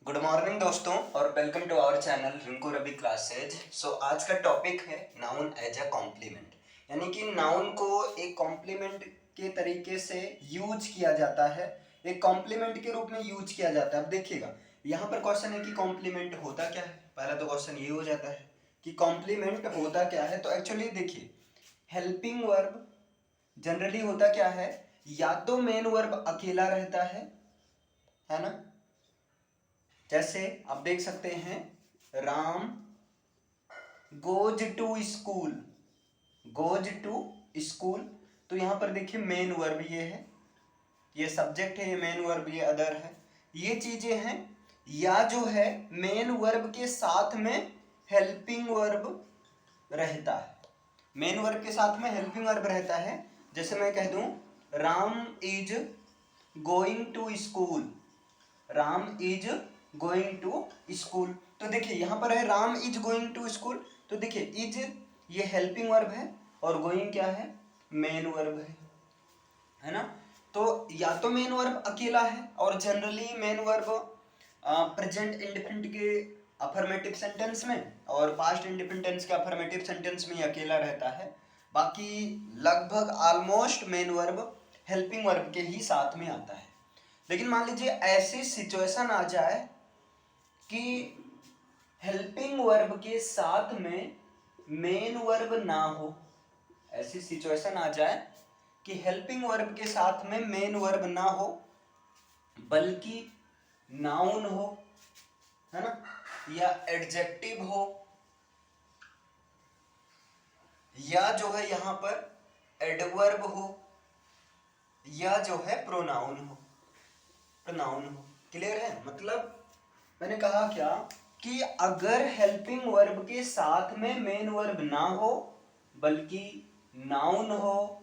Good morning दोस्तों और welcome to our channel Rinku Ravi classes. So आज का टॉपिक है नाउन एज अ कॉम्प्लीमेंट, यानी कि नाउन को एक कॉम्प्लीमेंट के तरीके से यूज किया जाता है, एक कॉम्प्लीमेंट के रूप में यूज किया जाता है। अब देखिएगा यहाँ पर क्वेश्चन है कि कॉम्प्लीमेंट होता क्या है। पहला तो क्वेश्चन ये हो जाता है कि कॉम्प्लीमेंट होता क्या है। तो एक्चुअली देखिए, हेल्पिंग वर्ब जनरली होता क्या है, या तो मेन वर्ब अकेला रहता है ना। जैसे आप देख सकते हैं, Ram goes to school, goes to school. तो यहां पर देखिए मेन वर्ब ये है, ये सब्जेक्ट है, ये मेन वर्ब, ये अदर है, ये चीजें हैं। या जो है मेन वर्ब के साथ में हेल्पिंग वर्ब रहता है, मेन वर्ब के साथ में हेल्पिंग वर्ब रहता है। जैसे मैं कह दूं Ram is going to school, Ram is going to school. तो देखिए यहां पर है Ram is going to school. तो देखिए इज ये हेल्पिंग वर्ब है और गोइंग क्या है, मेन वर्ब है ना। तो या तो मेन वर्ब अकेला है, और generally main verb present independent के अफर्मेटिव सेंटेंस में और पास्ट इंडिपेंडेंस के अफर्मेटिव सेंटेंस में अकेला रहता है। बाकी लगभग almost main verb helping verb के ही साथ में आता है। लेकिन मान लीजिए ऐसी सिचुएशन आ जाए कि हेल्पिंग वर्ब के साथ में मेन वर्ब ना हो, ऐसी सिचुएशन आ जाए कि हेल्पिंग वर्ब के साथ में मेन वर्ब ना हो बल्कि नाउन हो, है ना, या एडजेक्टिव हो, या जो है यहां पर एडवर्ब हो, या जो है प्रोनाउन हो, प्रोनाउन हो। क्लियर है? मतलब मैंने कहा क्या कि अगर हेल्पिंग वर्ब के साथ में मेन वर्ब ना हो बल्कि नाउन हो,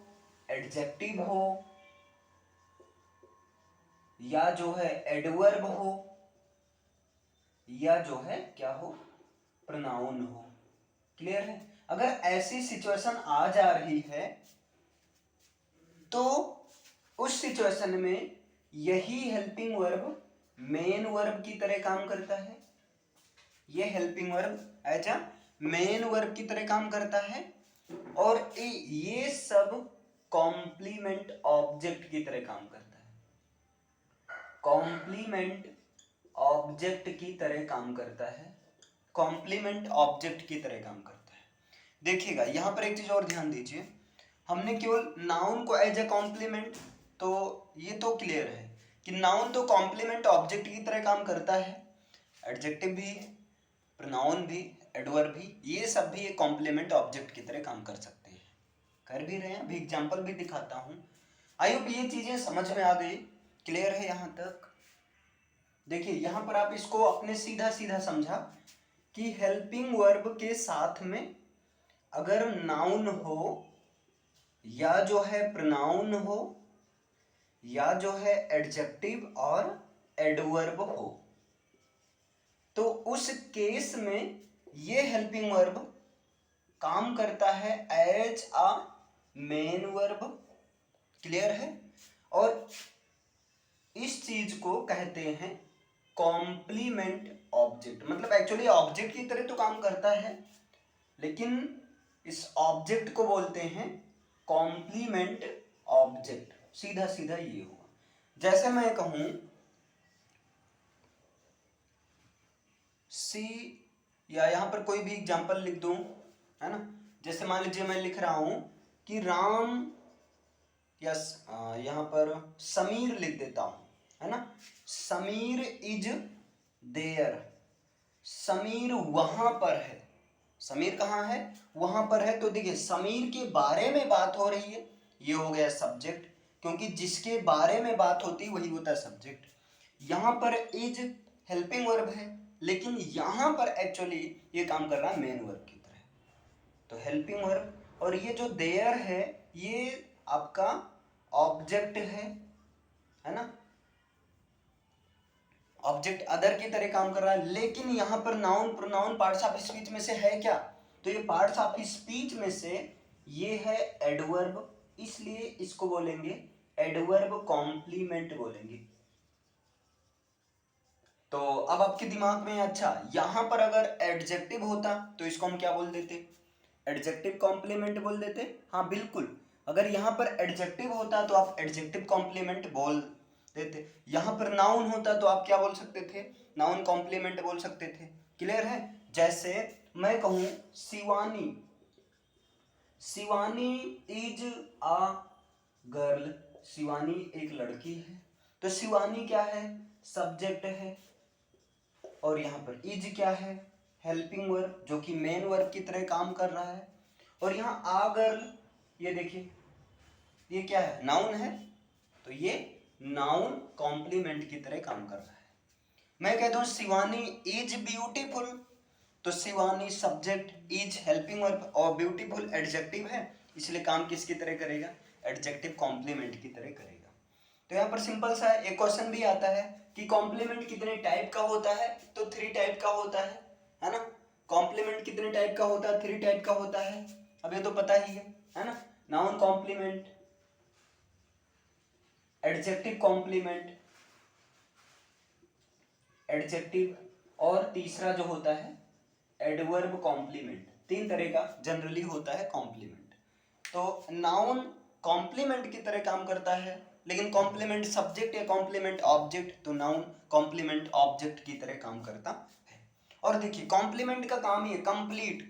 एडजेक्टिव हो, या जो है एडवर्ब हो, या जो है क्या हो, प्रोनाउन हो। क्लियर है? अगर ऐसी सिचुएशन आ जा रही है तो उस सिचुएशन में यही हेल्पिंग वर्ब मेन वर्ब की तरह काम करता है, ये helping verb as a main verb की तरह काम करता है, और ये सब कॉम्प्लीमेंट ऑब्जेक्ट की तरह काम करता है, कॉम्प्लीमेंट ऑब्जेक्ट की तरह काम करता है, कॉम्प्लीमेंट ऑब्जेक्ट की तरह काम करता है। देखिएगा यहां पर एक चीज और ध्यान दीजिए, हमने केवल नाउन को एज ए कॉम्प्लीमेंट, तो ये तो क्लियर है कि नाउन तो कॉम्प्लीमेंट ऑब्जेक्ट की तरह काम करता है, एडजेक्टिव भी, प्रोनाउन भी, एडवर्ब भी, ये सब भी एक कॉम्प्लीमेंट ऑब्जेक्ट की तरह काम कर सकते हैं, कर भी रहे हैं। अभी एग्जांपल भी दिखाता हूं। आई होप ये चीजें समझ में आ गई, क्लियर है यहां तक। देखिए यहां पर आप इसको अपने सीधा सीधा समझा कि हेल्पिंग वर्ब के साथ में अगर नाउन हो, या जो है प्रोनाउन हो, या जो है एडजेक्टिव और एडवर्ब हो, तो उस केस में ये हेल्पिंग वर्ब काम करता है as a main verb. Clear है? और इस चीज को कहते हैं कॉम्प्लीमेंट ऑब्जेक्ट। मतलब एक्चुअली ऑब्जेक्ट की तरह तो काम करता है, लेकिन इस ऑब्जेक्ट को बोलते हैं कॉम्प्लीमेंट ऑब्जेक्ट। सीधा सीधा ये हुआ। जैसे मैं कहूं सी, या यहां पर कोई भी एग्जांपल लिख दूं, है ना। जैसे मान लीजिए मैं लिख रहा हूं कि राम, या यहां पर समीर लिख देता हूं, है ना। समीर इज देयर, समीर वहां पर है, समीर कहाँ है, वहां पर है। तो देखिए समीर के बारे में बात हो रही है, ये हो गया सब्जेक्ट, क्योंकि जिसके बारे में बात होती वही होता है सब्जेक्ट। यहां पर इज हेल्पिंग वर्ब है, लेकिन यहां पर एक्चुअली ये काम कर रहा है मेन वर्ब की तरह, तो हेल्पिंग वर्ब। और ये जो देयर है ये आपका ऑब्जेक्ट है ना, ऑब्जेक्ट अदर की तरह काम कर रहा है। लेकिन यहां पर noun pronoun parts of speech में से है क्या, तो ये पार्ट्स ऑफ स्पीच में से ये है एडवर्ब, इसलिए इसको बोलेंगे एडवर्ब कॉम्प्लीमेंट बोलेंगे। तो अब आपके दिमाग में अच्छा यहाँ पर अगर एडजेक्टिव होता तो इसको हम क्या बोल देते, एडजेक्टिव कॉम्प्लीमेंट बोल देते। हाँ बिल्कुल, अगर यहाँ पर एडजेक्टिव होता तो आप एडजेक्टिव कॉम्प्लीमेंट बोल देते। यहाँ पर नाउन होता तो आप क्या बोल सकते थे, नाउन कॉम्प्लीमेंट बोल सकते थे। क्लियर है? जैसे मैं कहूँ Shivani, Shivani is a girl, Shivani एक लड़की है, तो शिवानी क्या है, सब्जेक्ट है, और यहाँ पर इज क्या है, हेल्पिंग वर्ब जो कि मेन वर्ब की तरह काम कर रहा है। और यहाँ आ गर्ल, ये देखिए ये क्या है, नाउन है, तो ये नाउन कॉम्प्लीमेंट की तरह काम कर रहा है। मैं कहता हूँ शिवानी इज ब्यूटीफुल, तो Shivani subject, is helping verb और ब्यूटीफुल एडजेक्टिव है, इसलिए काम किसकी तरह करेगा, एडजेक्टिव कॉम्प्लीमेंट की तरह करेगा। तो यहाँ पर सिंपल सा है, एक क्वेश्चन भी आता है कि कॉम्प्लीमेंट कितने टाइप का होता है, तो 3 टाइप का होता है ना। कॉम्प्लीमेंट कितने टाइप का होता है, 3 टाइप का होता है, अब ये तो पता ही है ना। Noun complement, adjective complement, adjective, और तीसरा जो होता है एडवर्ब कॉम्प्लीमेंट। 3 तरह का जनरली होता है कॉम्प्लीमेंट। तो नाउन कॉम्प्लीमेंट की तरह काम करता है, लेकिन कॉम्प्लीमेंट सब्जेक्ट या कॉम्प्लीमेंट ऑब्जेक्ट, तो नाउन कॉम्प्लीमेंट ऑब्जेक्ट की तरह काम करता है। और देखिए कॉम्प्लीमेंट का काम ही है कंप्लीट,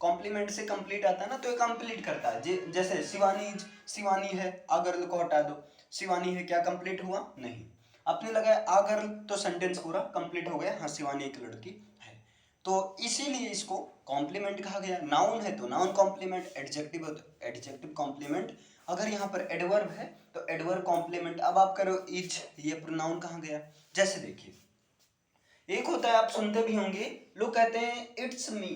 कॉम्प्लीमेंट से कंप्लीट आता है ना, तो ये कंप्लीट करता है। जैसे शिवानी, शिवानी है, अगर को हटा दो, शिवानी है, क्या कंप्लीट हुआ, नहीं। आपने लगाया अगर, तो सेंटेंस पूरा कंप्लीट हो गया, हाँ शिवानी एक लड़की है। तो इसीलिए इसको कॉम्प्लीमेंट कहा गया। नाउन है तो नाउन कॉम्प्लीमेंट, एडजेक्टिव है तो एडजेक्टिव कॉम्प्लीमेंट, अगर यहाँ पर एडवर्ब है तो एडवर्ब कॉम्प्लीमेंट। अब आप करो इज, ये प्रोनाउन कहाँ गया। जैसे देखिए एक होता है, आप सुनते भी होंगे, लोग कहते हैं it's me,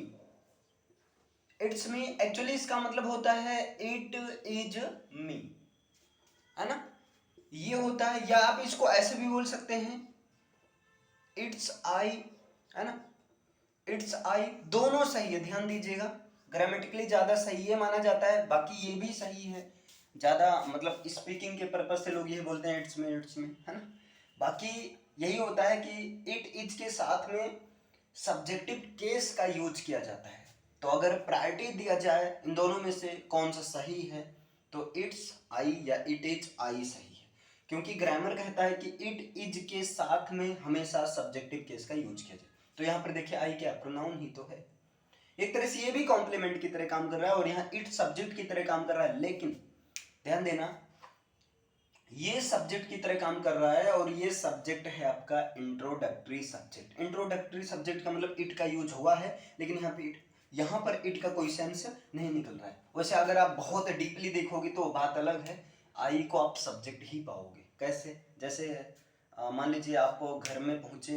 it's me, actually इसका मतलब होता है इट इज मी, है ना, ये होता है। या आप इसको ऐसे भी बोल सकते हैं इट्स आई, है ना, इट्स आई, दोनों सही है, ध्यान दीजिएगा। ग्रामेटिकली ज्यादा सही है माना जाता है, बाकी ये भी सही है ज्यादा, मतलब स्पीकिंग के पर्पज से लोग ये बोलते हैं इट्स में, है ना। बाकी यही होता है कि इट इज के साथ में सब्जेक्टिव केस का यूज किया जाता है। तो अगर प्रायोरिटी दिया जाए इन दोनों में से कौन सा सही है, तो इट्स आई या इट इज आई सही है, क्योंकि ग्रामर कहता है कि इट इज के साथ में हमेशा सब्जेक्टिव केस का यूज किया जाए। तो यहाँ पर देखिए आई क्या, प्रोनाउन ही तो है। एक तरह से ये भी कॉम्प्लीमेंट की तरह काम कर रहा है, और यहाँ इट सब्जेक्ट की तरह काम कर रहा है, लेकिन ध्यान देना ये सब्जेक्ट की तरह काम कर रहा है, और ये सब्जेक्ट है आपका इंट्रोडक्टरी सब्जेक्ट। इंट्रोडक्टरी सब्जेक्ट का मतलब इट का यूज हुआ है, लेकिन यहाँ पर इट का कोई सेंस नहीं निकल रहा है। वैसे अगर आप बहुत डीपली देखोगे तो बात अलग है, आई को आप सब्जेक्ट ही पाओगे। कैसे, जैसे मान लीजिए आप घर में पहुंचे,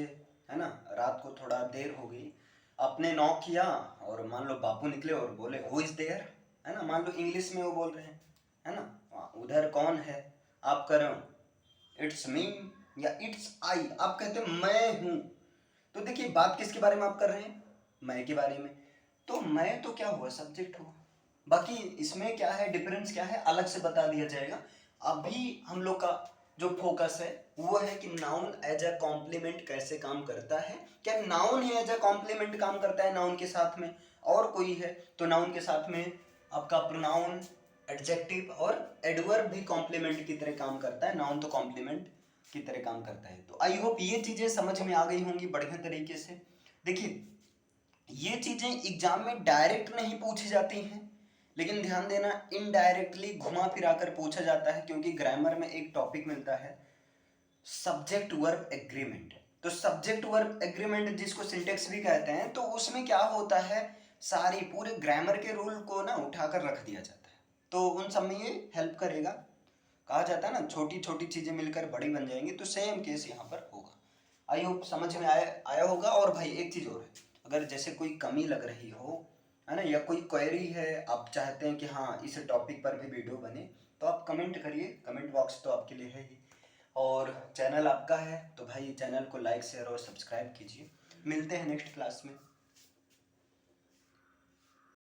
है ना, रात को थोड़ा देर हो गई, आपने नॉक किया और मान लो बापू निकले और बोले हु इज देयर, है ना, मान लो इंग्लिश में वो बोल रहे हैं, है ना, उधर कौन है, आप कर रहे हो इट्स मी या इट्स आई, आप कहते हो मैं हूं। तो देखिए बात किसके बारे में आप कर रहे हैं, मैं के बारे में, तो मैं तो क्या हुआ, सब्जेक्ट हुआ। बाकी इसमें क्या है, डिफरेंस क्या है, अलग से बता दिया जाएगा। अभी हम लोग का जो फोकस है वो है कि नाउन एज अ कॉम्प्लीमेंट कैसे काम करता है। क्या नाउन ही एज अ कॉम्प्लीमेंट काम करता है नाउन के साथ में, और कोई है तो नाउन के साथ में आपका प्रोनाउन, एडजेक्टिव और एडवर्ब भी कॉम्प्लीमेंट की तरह काम करता है, नाउन तो कॉम्प्लीमेंट की तरह काम करता है। तो आई होप ये चीजें समझ में आ गई होंगी बढ़िया तरीके से। देखिए ये चीजें एग्जाम में डायरेक्ट नहीं पूछी जाती हैं, लेकिन ध्यान देना इनडायरेक्टली घुमा फिरा कर पूछा जाता है, क्योंकि ग्रामर में एक टॉपिक मिलता है सब्जेक्ट वर्ब एग्रीमेंट। तो सब्जेक्ट वर्ब एग्रीमेंट जिसको सिंटेक्स भी कहते हैं, तो उसमें क्या होता है, सारी पूरे ग्रामर के रूल को ना उठाकर रख दिया जाता है, तो उन सब में ये हेल्प करेगा। कहा जाता है ना छोटी छोटी चीजें मिलकर बड़ी बन जाएंगी, तो सेम केस यहाँ पर होगा। आई होप समझ में आया होगा। और भाई एक चीज और है, अगर जैसे कोई कमी लग रही हो, है ना, या कोई क्वेरी है, आप चाहते हैं कि हाँ इस टॉपिक पर भी वीडियो बने, तो आप कमेंट करिए, कमेंट बॉक्स तो आपके लिए है ही। और चैनल आपका है तो भाई चैनल को लाइक शेयर और सब्सक्राइब कीजिए। मिलते हैं नेक्स्ट क्लास में।